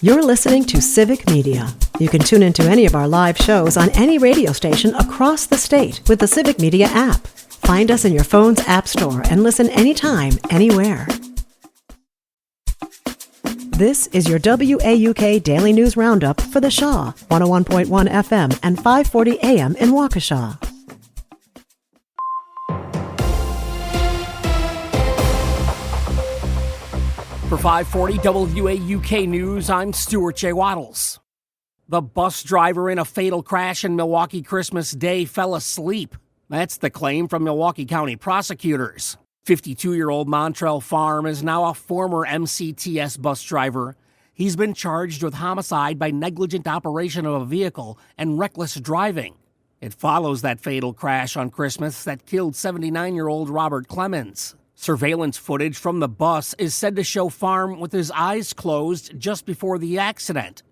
You're listening to Civic Media. You can tune into any of our live shows on any radio station across the state with the Civic Media app. Find us in your phone's app store and listen anytime, anywhere. This is your WAUK Daily News Roundup for the Shaw, 101.1 FM and 540 AM in Waukesha. For 540 WAUK News, I'm Stuart J. Waddles. The bus driver in a fatal crash in Milwaukee Christmas Day fell asleep. That's the claim from Milwaukee County prosecutors. 52-year-old Montrell Farm is now a former MCTS bus driver. He's been charged with homicide by negligent operation of a vehicle and reckless driving. It follows that fatal crash on Christmas that killed 79-year-old Robert Clemens. Surveillance footage from the bus is said to show Farm with his eyes closed just before the accident.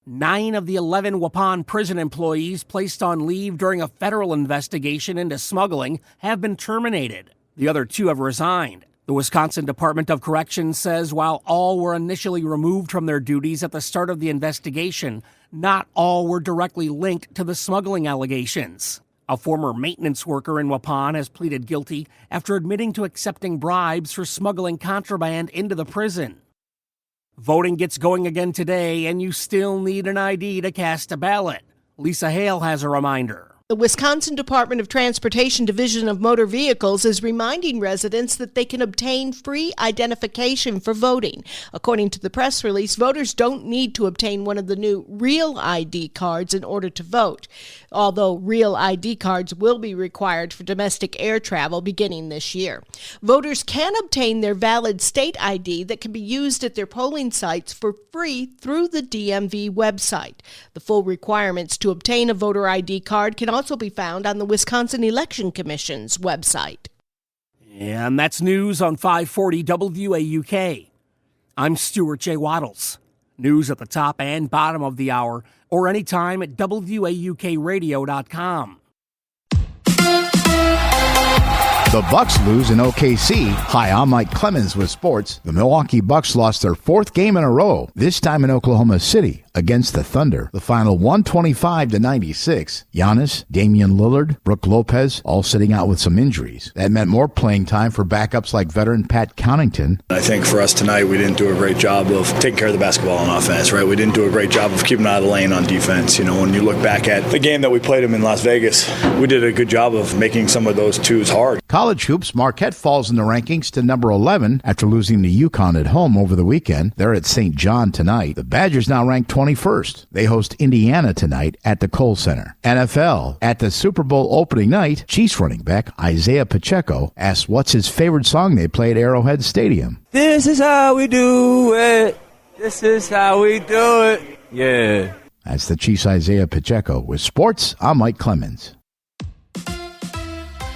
9 of the 11 Waupun prison employees placed on leave during a federal investigation into smuggling have been terminated. The other 2 have resigned. The Wisconsin Department of Corrections says while all were initially removed from their duties at the start of the investigation, not all were directly linked to the smuggling allegations. A former maintenance worker in Waupun has pleaded guilty after admitting to accepting bribes for smuggling contraband into the prison. Voting gets going again today, and you still need an ID to cast a ballot. Lisa Hale has a reminder. The Wisconsin Department of Transportation Division of Motor Vehicles is reminding residents that they can obtain free identification for voting. According to the press release, voters don't need to obtain one of the new Real ID cards in order to vote, although Real ID cards will be required for domestic air travel beginning this year. Voters can obtain their valid state ID that can be used at their polling sites for free through the DMV website. The full requirements to obtain a voter ID card can also be found on the Wisconsin Election Commission's website. And that's news on 540 WAUK. I'm Stuart J. Waddles. News at the top and bottom of the hour, or anytime at WAUKradio.com. The Bucks lose in OKC. Hi, I'm Mike Clemens with sports. The Milwaukee Bucks lost their 4th game in a row, this time in Oklahoma City against the Thunder. The final 125-96. Giannis, Damian Lillard, Brook Lopez, all sitting out with some injuries. That meant more playing time for backups like veteran Pat Connaughton. I think for us tonight, we didn't do a great job of taking care of the basketball on offense, right? We didn't do a great job of keeping out of the lane on defense. You know, when you look back at the game that we played them in Las Vegas, we did a good job of making some of those twos hard. College hoops, Marquette falls in the rankings to number 11 after losing to UConn at home over the weekend. They're at St. John tonight. The Badgers now ranked 21st. They host Indiana tonight at the Kohl Center. NFL, at the Super Bowl opening night, Chiefs running back Isaiah Pacheco asked what's his favorite song they play at Arrowhead Stadium. This is how we do it. This is how we do it. Yeah. That's the Chiefs' Isaiah Pacheco. With sports, I'm Mike Clemens.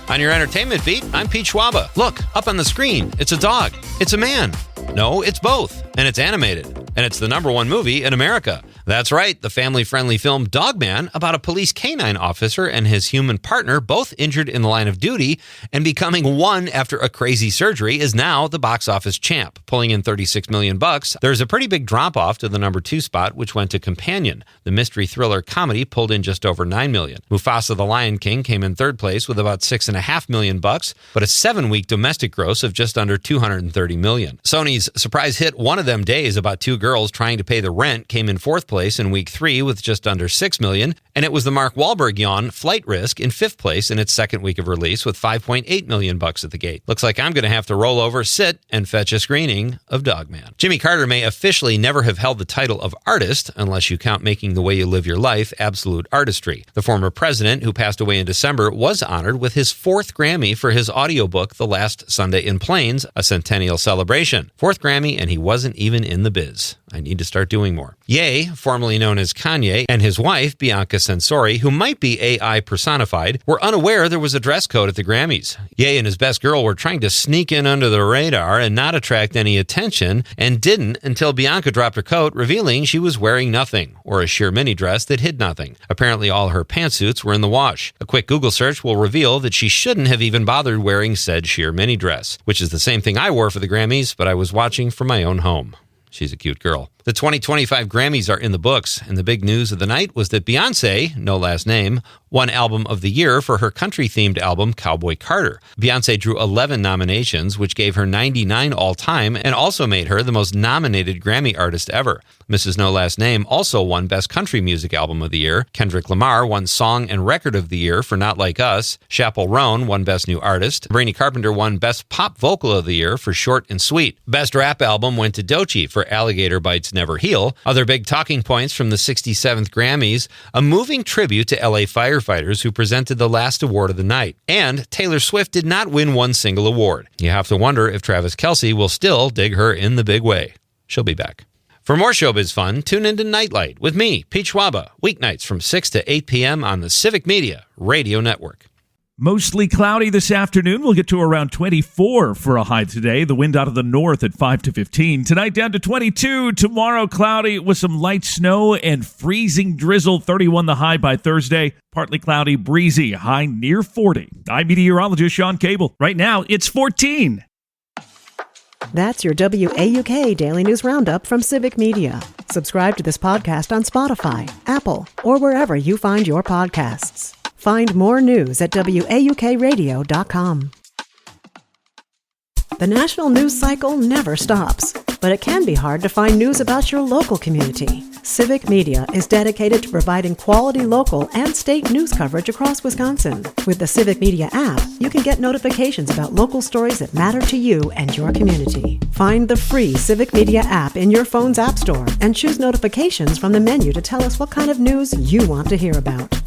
On your entertainment beat, I'm Pete Schwaba. Look, up on the screen, it's a dog. It's a man. No, it's both. And it's animated. And it's the #1 movie in America. That's right, the family-friendly film Dogman, about a police canine officer and his human partner, both injured in the line of duty and becoming one after a crazy surgery, is now the box office champ, pulling in $36 million. There's a pretty big drop-off to the #2 spot, which went to Companion. The mystery thriller comedy pulled in just over $9 million. Mufasa the Lion King came in 3rd place with about $6.5 million, but a 7-week domestic gross of just under $230 million. Sony's surprise hit One of Them Days about 2 girls trying to pay the rent came in 4th place in week 3 with just under $6 million, and it was the Mark Wahlberg yawn Flight Risk in 5th place in its 2nd week of release with $5.8 million at the gate. Looks like I'm going to have to roll over, sit, and fetch a screening of Dogman. Jimmy Carter may officially never have held the title of artist unless you count Making the Way You Live Your Life absolute artistry. The former president, who passed away in December, was honored with his 4th Grammy for his audiobook The Last Sunday in Plains, a centennial celebration. 4th Grammy, and he wasn't even in the biz. I need to start doing more. Ye, formerly known as Kanye, and his wife, Bianca Censori, who might be AI personified, were unaware there was a dress code at the Grammys. Ye and his best girl were trying to sneak in under the radar and not attract any attention, and didn't until Bianca dropped her coat, revealing she was wearing nothing, or a sheer mini dress that hid nothing. Apparently all her pantsuits were in the wash. A quick Google search will reveal that she shouldn't have even bothered wearing said sheer mini dress, which is the same thing I wore for the Grammys, but I was watching from my own home. She's a cute girl. The 2025 Grammys are in the books, and the big news of the night was that Beyoncé, no last name, won Album of the Year for her country-themed album Cowboy Carter. Beyoncé drew 11 nominations, which gave her 99 all-time and also made her the most nominated Grammy artist ever. Mrs. No Last Name also won Best Country Music Album of the Year. Kendrick Lamar won Song and Record of the Year for Not Like Us. Chappell Roan won Best New Artist. Brainy Carpenter won Best Pop Vocal of the Year for Short and Sweet. Best Rap Album went to Doechii for Alligator Bites Never Heal. Other big talking points from the 67th Grammys, a moving tribute to LA firefighters who presented the last award of the night. And Taylor Swift did not win one single award. You have to wonder if Travis Kelce will still dig her in the big way. She'll be back. For more showbiz fun, tune into Nightlight with me, Pete Schwaba, weeknights from 6 to 8 p.m. on the Civic Media Radio Network. Mostly cloudy this afternoon. We'll get to around 24 for a high today. The wind out of the north at 5 to 15. Tonight down to 22. Tomorrow cloudy with some light snow and freezing drizzle. 31 the high by Thursday. Partly cloudy, breezy, high near 40. I'm meteorologist Sean Cable. Right now it's 14. That's your WAUK Daily News Roundup from Civic Media. Subscribe to this podcast on Spotify, Apple, or wherever you find your podcasts. Find more news at WAUKradio.com. The national news cycle never stops, but it can be hard to find news about your local community. Civic Media is dedicated to providing quality local and state news coverage across Wisconsin. With the Civic Media app, you can get notifications about local stories that matter to you and your community. Find the free Civic Media app in your phone's app store and choose notifications from the menu to tell us what kind of news you want to hear about.